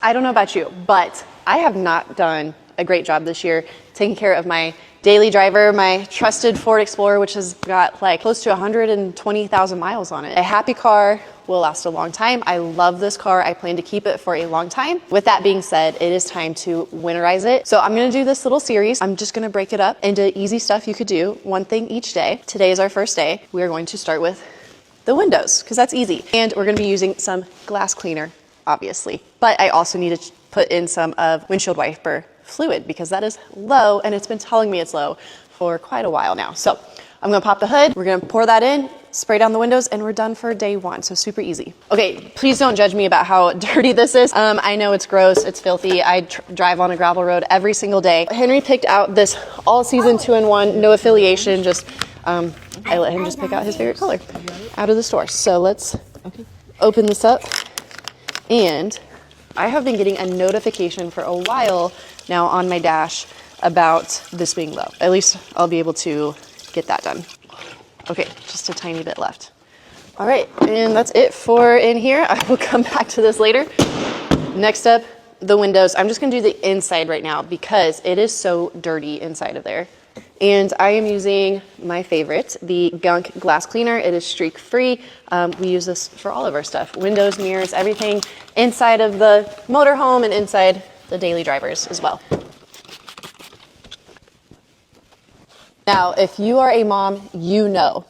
I don't know about you, but I have not done a great job this year taking care of my daily driver, my trusted Ford Explorer, which has got like close to 120,000 miles on it. A happy car will last a long time. I love this car. I plan to keep it for a long time. With that being said, it is time to winterize it. So I'm gonna do this little series. I'm just gonna break it up into easy stuff you could do, one thing each day. Today is our first day. We are going to start with the windows, because that's easy. And we're gonna be using some glass cleaner, obviously. But I also need to put in some of windshield wiper fluid because that is low and it's been telling me it's low for quite a while now. So I'm gonna pop the hood, we're gonna pour that in, spray down the windows, and we're done for day one. So super easy. Okay, please don't judge me about how dirty this is. I know it's gross, it's filthy. I drive on a gravel road every single day. Henry picked out this all season 2-in-1, no affiliation, just I let him just pick out his favorite color out of the store. So let's open this up. And I have been getting a notification for a while now on my dash about this being low. At least I'll be able to get that done. Okay, just a tiny bit left. All right, and that's it for in here. I will come back to this later. Next up, the windows. I'm just gonna do the inside right now because it is so dirty inside of there. And I am using my favorite, the GUNK glass cleaner. It is streak free. We use this for all of our stuff. Windows, mirrors, everything inside of the motorhome and inside the daily drivers as well. Now, if you are a mom, you know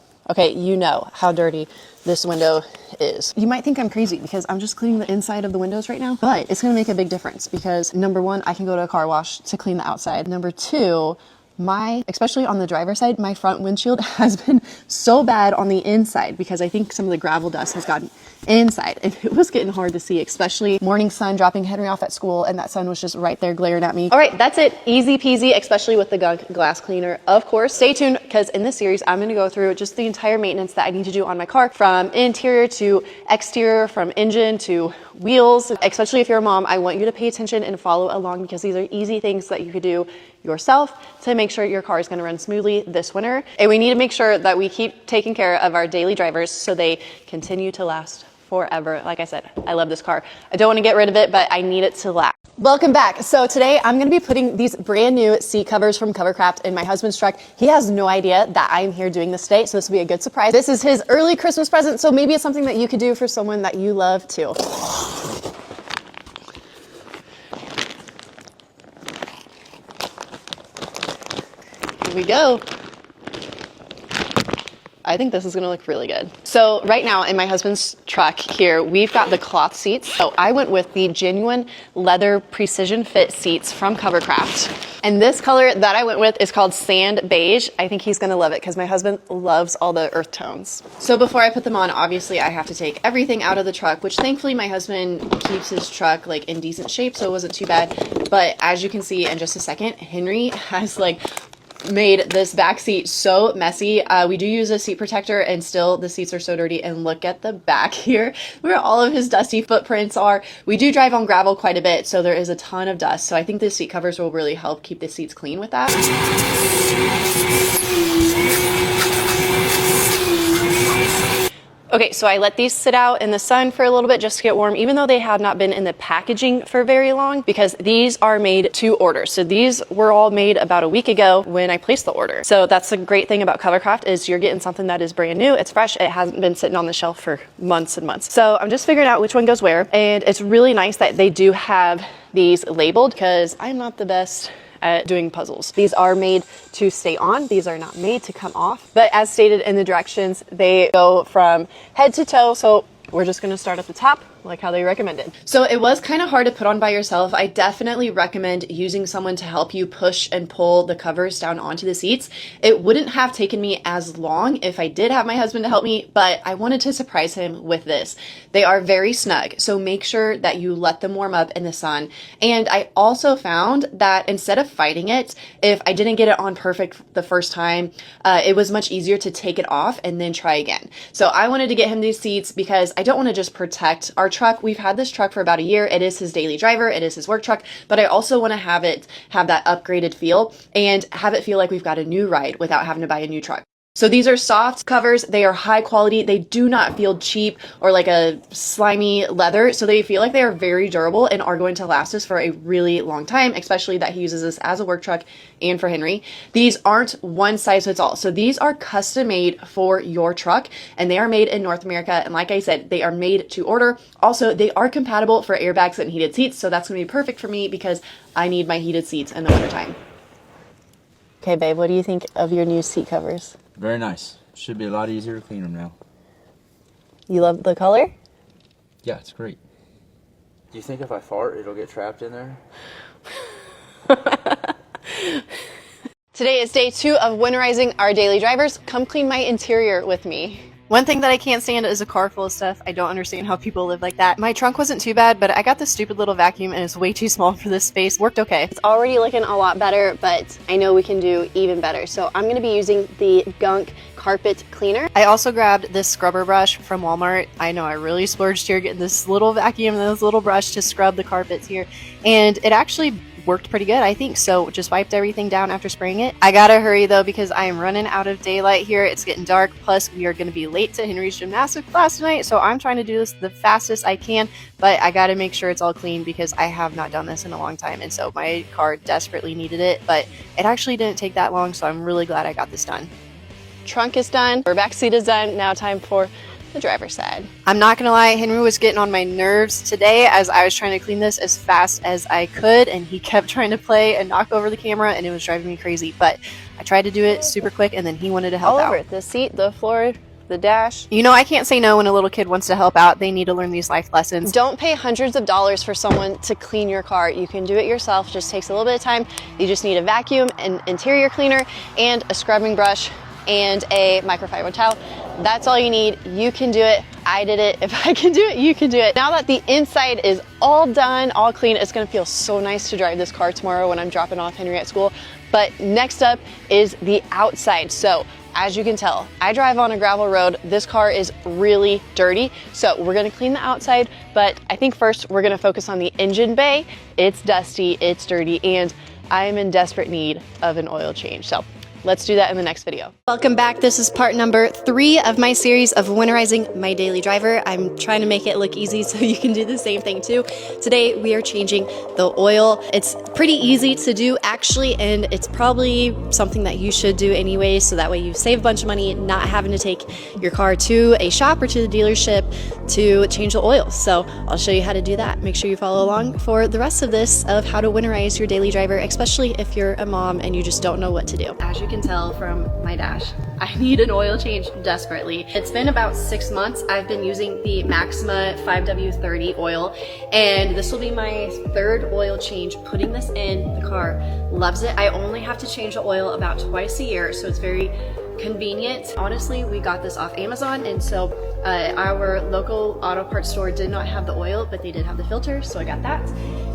how dirty this window is. You might think I'm crazy because I'm just cleaning the inside of the windows right now, but it's gonna make a big difference because number one, I can go to a car wash to clean the outside. Number two, especially on the driver's side, my front windshield has been so bad on the inside because I think some of the gravel dust has gotten inside and it was getting hard to see, especially morning sun, dropping Henry off at school, and that sun was just right there glaring at me. All right, that's it. Easy peasy, especially with the GUNK glass cleaner. Of course, stay tuned because in this series, I'm gonna go through just the entire maintenance that I need to do on my car, from interior to exterior, from engine to wheels. Especially if you're a mom, I want you to pay attention and follow along because these are easy things that you could do yourself to make sure your car is going to run smoothly this winter. And we need to make sure that we keep taking care of our daily drivers so they continue to last forever. Like I said, I love this car. I don't want to get rid of it, but I need it to last. Welcome back. So today I'm going to be putting these brand new seat covers from Covercraft in my husband's truck. He has no idea that I'm here doing this today, so this will be a good surprise. This is his early Christmas present, so maybe it's something that you could do for someone that you love too. Here we go. I think this is gonna look really good. So right now in my husband's truck here, we've got the cloth seats. So I went with the genuine leather precision fit seats from Covercraft. And this color that I went with is called Sand Beige. I think he's gonna love it because my husband loves all the earth tones. So before I put them on, obviously I have to take everything out of the truck, which thankfully my husband keeps his truck like in decent shape, so it wasn't too bad. But as you can see in just a second, Henry has like made this back seat so messy. We do use a seat protector and still the seats are so dirty, and look at the back here where all of his dusty footprints are. We do drive on gravel quite a bit, so there is a ton of dust. So I think the seat covers will really help keep the seats clean with that. Okay, so I let these sit out in the sun for a little bit just to get warm, even though they had not been in the packaging for very long, because these are made to order. So these were all made about a week ago when I placed the order. So that's the great thing about Covercraft is you're getting something that is brand new. It's fresh. It hasn't been sitting on the shelf for months and months. So I'm just figuring out which one goes where. And it's really nice that they do have these labeled because I'm not the best at doing puzzles. These are made to stay on. These are not made to come off. But as stated in the directions, they go from head to toe. So we're just gonna start at the top, like how they recommended. So it was kind of hard to put on by yourself. I definitely recommend using someone to help you push and pull the covers down onto the seats. It wouldn't have taken me as long if I did have my husband to help me, but I wanted to surprise him with this. They are very snug, so make sure that you let them warm up in the sun. And I also found that instead of fighting it, if I didn't get it on perfect the first time, it was much easier to take it off and then try again. So I wanted to get him these seats because I don't want to just protect our truck. We've had this truck for about a year. It is his daily driver. It is his work truck, but I also want to have that upgraded feel and have it feel like we've got a new ride without having to buy a new truck. So these are soft covers. They are high quality. They do not feel cheap or like a slimy leather. So they feel like they are very durable and are going to last us for a really long time, especially that he uses this as a work truck and for Henry. These aren't one size fits all. So these are custom made for your truck and they are made in North America. And like I said, they are made to order. Also, they are compatible for airbags and heated seats. So that's going to be perfect for me because I need my heated seats in the wintertime. Okay, babe, what do you think of your new seat covers? Very nice. Should be a lot easier to clean them now. You love the color? Yeah, it's great. Do you think if I fart, it'll get trapped in there? Today is day 2 of winterizing our daily drivers. Come clean my interior with me. One thing that I can't stand is a car full of stuff. I don't understand how people live like that. My trunk wasn't too bad, but I got this stupid little vacuum and it's way too small for this space. Worked okay. It's already looking a lot better, but I know we can do even better. So I'm gonna be using the GUNK carpet cleaner. I also grabbed this scrubber brush from Walmart. I know I really splurged here getting this little vacuum and this little brush to scrub the carpets here. And it actually worked pretty good, I think. So just wiped everything down after spraying it. I gotta hurry though because I am running out of daylight here. It's getting dark. Plus we are gonna be late to Henry's gymnastics class tonight. So I'm trying to do this the fastest I can, but I gotta make sure it's all clean because I have not done this in a long time. And so my car desperately needed it, but it actually didn't take that long. So I'm really glad I got this done. Trunk is done. Our back seat is done. Now time for the driver's side. I'm not gonna lie, Henry was getting on my nerves today as I was trying to clean this as fast as I could, and he kept trying to play and knock over the camera, and it was driving me crazy. But I tried to do it super quick, and then he wanted to help out. All over the seat, the floor, the dash. You know, I can't say no when a little kid wants to help out. They need to learn these life lessons. Don't pay hundreds of dollars for someone to clean your car. You can do it yourself. It just takes a little bit of time. You just need a vacuum, an interior cleaner, and a scrubbing brush, and a microfiber towel. That's all you need. You can do it. I did it. If I can do it, you can do it. Now that the inside is all done, all clean, it's gonna feel so nice to drive this car tomorrow when I'm dropping off Henry at school. But next up is the outside. So as you can tell, I drive on a gravel road. This car is really dirty. So we're gonna clean the outside, but I think first we're gonna focus on the engine bay. It's dusty, it's dirty, and I'm in desperate need of an oil change. So let's do that in the next video. Welcome back. This is part number 3 of my series of winterizing my daily driver. I'm trying to make it look easy so you can do the same thing too. Today we are changing the oil. It's pretty easy to do actually, and it's probably something that you should do anyway, so that way you save a bunch of money not having to take your car to a shop or to the dealership to change the oil. So I'll show you how to do that. Make sure you follow along for the rest of this of how to winterize your daily driver, especially if you're a mom and you just don't know what to do. As you can tell from my dash, I need an oil change desperately. It's been about 6 months. I've been using the Maxima 5W30 oil, and this will be my 3rd oil change putting this in. The car loves it. I only have to change the oil about twice a year, so it's very convenient. Honestly, we got this off Amazon, and so our local auto parts store did not have the oil, but they did have the filter, so I got that.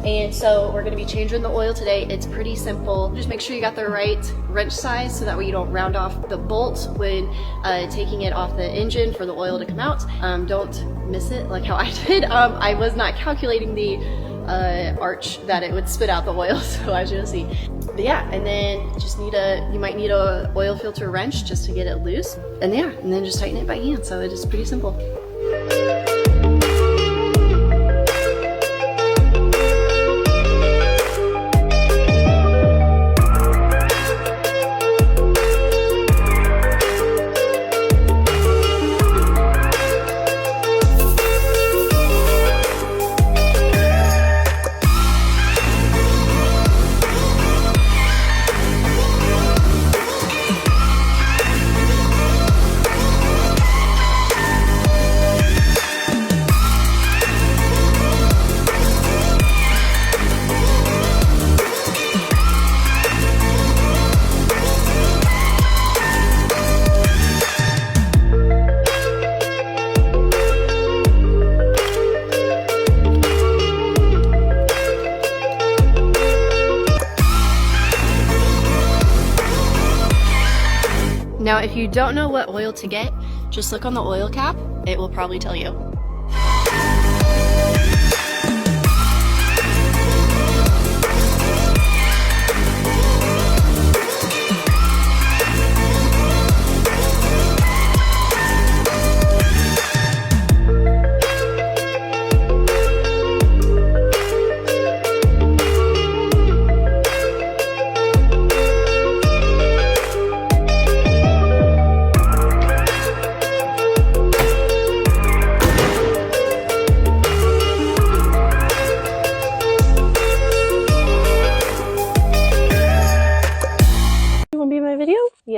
And so we're gonna be changing the oil today. It's pretty simple. Just make sure you got the right wrench size so that way you don't round off the bolt when taking it off the engine for the oil to come out. Don't miss it like how I did. I was not calculating the arch that it would spit out the oil, so as you'll see. But yeah, and then just you might need a oil filter wrench just to get it loose. And yeah, and then just tighten it by hand. So it is pretty simple. Now, if you don't know what oil to get, just look on the oil cap. It will probably tell you.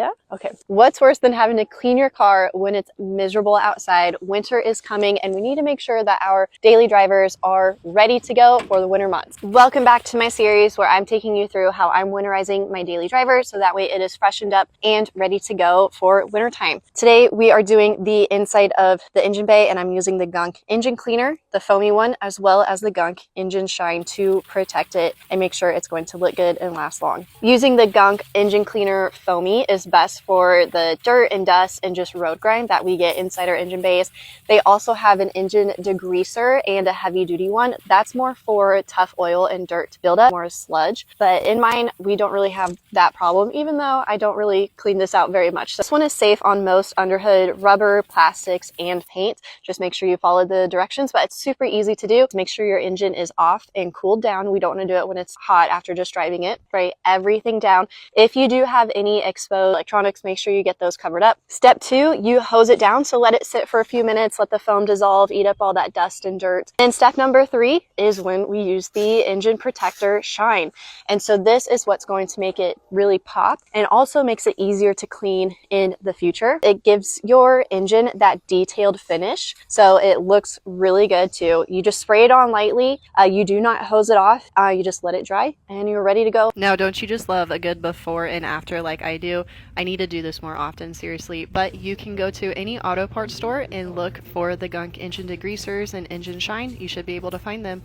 Yeah? Okay. What's worse than having to clean your car when it's miserable outside? Winter is coming and we need to make sure that our daily drivers are ready to go for the winter months. Welcome back to my series where I'm taking you through how I'm winterizing my daily driver so that way it is freshened up and ready to go for winter time. Today we are doing the inside of the engine bay and I'm using the GUNK engine cleaner, the foamy one, as well as the GUNK engine shine to protect it and make sure it's going to look good and last long. Using the GUNK engine cleaner foamy is best for the dirt and dust and just road grime that we get inside our engine bays. They also have an engine degreaser and a heavy duty one. That's more for tough oil and dirt buildup, more sludge. But in mine, we don't really have that problem, even though I don't really clean this out very much. So this one is safe on most underhood rubber, plastics, and paint. Just make sure you follow the directions, but it's super easy to do. Make sure your engine is off and cooled down. We don't want to do it when it's hot after just driving it. Spray everything down. If you do have any exposed electronics, make sure you get those covered up. Step 2, you hose it down. So let it sit for a few minutes, let the foam dissolve, eat up all that dust and dirt. And step number 3 is when we use the engine protector shine. And so this is what's going to make it really pop and also makes it easier to clean in the future. It gives your engine that detailed finish. So it looks really good too. You just spray it on lightly. You do not hose it off. You just let it dry and you're ready to go. Now, don't you just love a good before and after like I do? I need to do this more often, seriously. But you can go to any auto parts store and look for the GUNK engine degreasers and engine shine. You should be able to find them.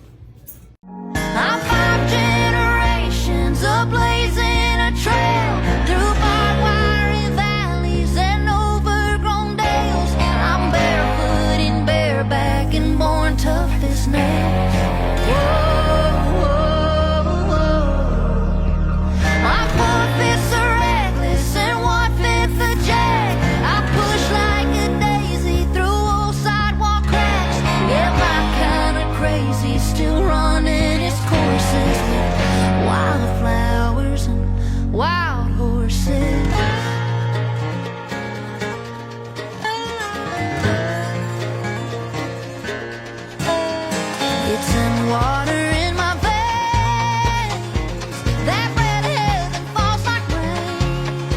I'm 5 generations ablazing a trail through barbed wire valleys and overgrown dales. I'm barefoot and bareback and born tough as nails. Whoa, whoa, whoa. My 4/5 are reckless and 1/5 a jag. I push like a daisy through old sidewalk cracks. Yeah, my kind of crazy, still running its courses with wildflowers and wild horses. It's in water in my veins, that red heaven falls like rain.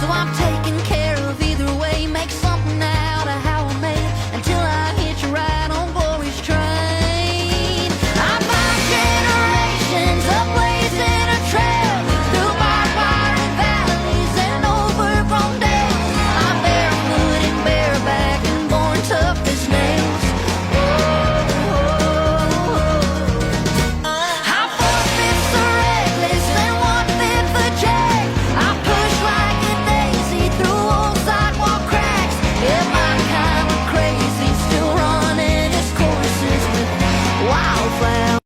So I'm taking care of either way, make something out of how I made it until I hit you right on glory's train. I'm 5 generations ablazing a trail through barbed wire and valleys and overgrown dales. I'm barefoot and bareback and born tough as nails. I'm 4/5 a reckless and 1/5 a jag. I push like a daisy through old sidewalk cracks. Yeah, my kind of crazy, still running its courses with wildflowers.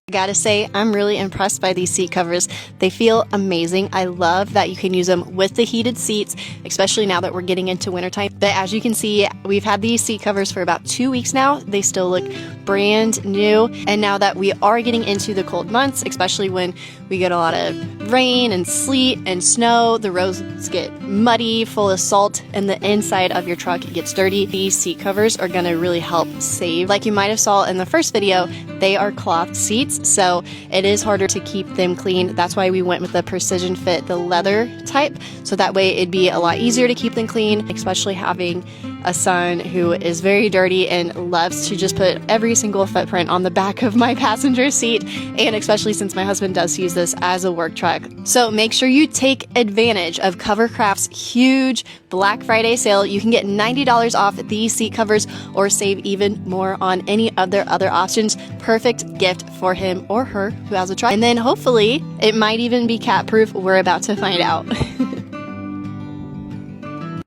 I gotta say, I'm really impressed by these seat covers. They feel amazing. I love that you can use them with the heated seats, especially now that we're getting into wintertime. But as you can see, we've had these seat covers for about 2 weeks now. They still look brand new. And now that we are getting into the cold months, especially when we get a lot of rain and sleet and snow, the roads get muddy, full of salt, and the inside of your truck gets dirty, these seat covers are gonna really help save. Like you might have saw in the first video, they are cloth seats, so it is harder to keep them clean. That's why we went with the precision fit, the leather type, so that way it'd be a lot easier to keep them clean, especially having a son who is very dirty and loves to just put every single footprint on the back of my passenger seat, and especially since my husband does use this as a work truck. So make sure you take advantage of Covercraft's huge Black Friday sale. You can get $90 off these seat covers or save even more on any of their other options. Perfect gift for him or her who has a truck. And then hopefully it might even be cat proof. We're about to find out.